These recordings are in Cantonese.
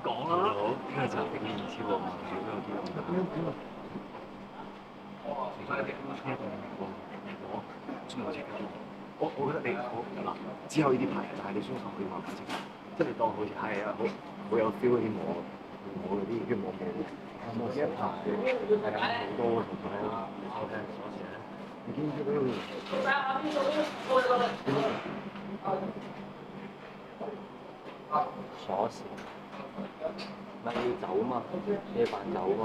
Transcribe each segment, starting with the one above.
講啦。好，呢個就係你嘅意思喎，唔少有啲咁嘅。我中意我隻腳。我覺得你好嗱，之後呢啲牌，但係你雙手可以慢慢識，即係你當好似係啊，好有 feel 嗰啲摸嗰啲，跟住摸一排，係啊，好多同埋鎖匙咧，已經喺嗰度。鎖匙，咪要走嘛，要扮走嘛。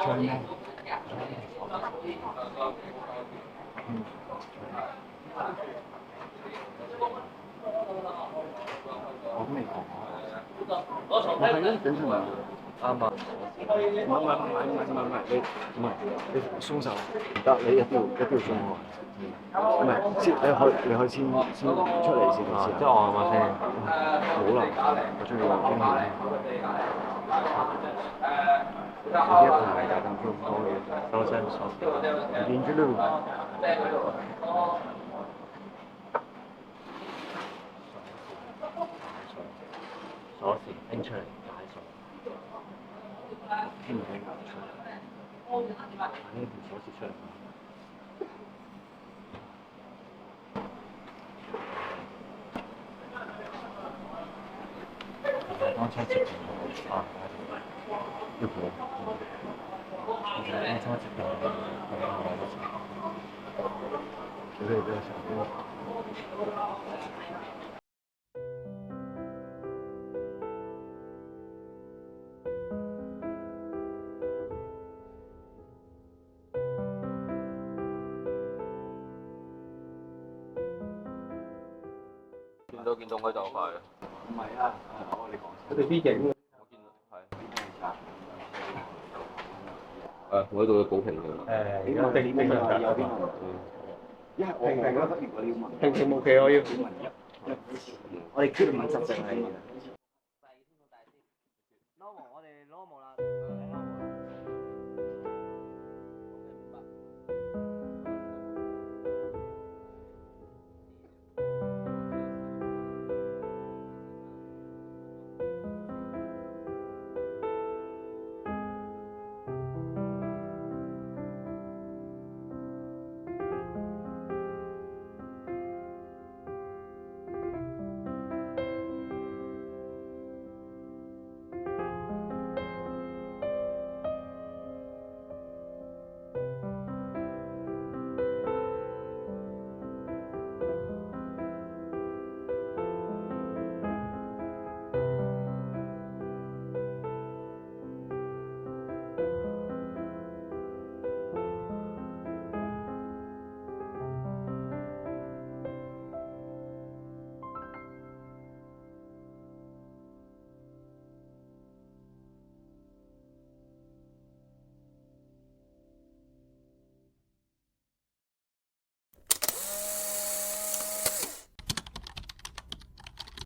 唱咩？我都未講。我係咯，等陣啊。啱啊！唔係，你鬆手唔得，你一定要鬆開。唔係，先你可以先出嚟先，即係我係嘛先。好啦，我中意玩經驗。呢一排大家都多嘅，收聲鎖。變咗咯。鎖匙拎出嚟解鎖。聽唔聽得出嚟？呢條鎖匙出嚟。當初接啊，要補。當初接嘅佢哋比較少。見到佢就快。唔係啊，你講先。佢哋啲影，我見到係。我喺度嘅補平嘅。我哋正常㗎。有啲問題。因為我覺得如果你要問，平平無奇我要。我哋決定問實際係。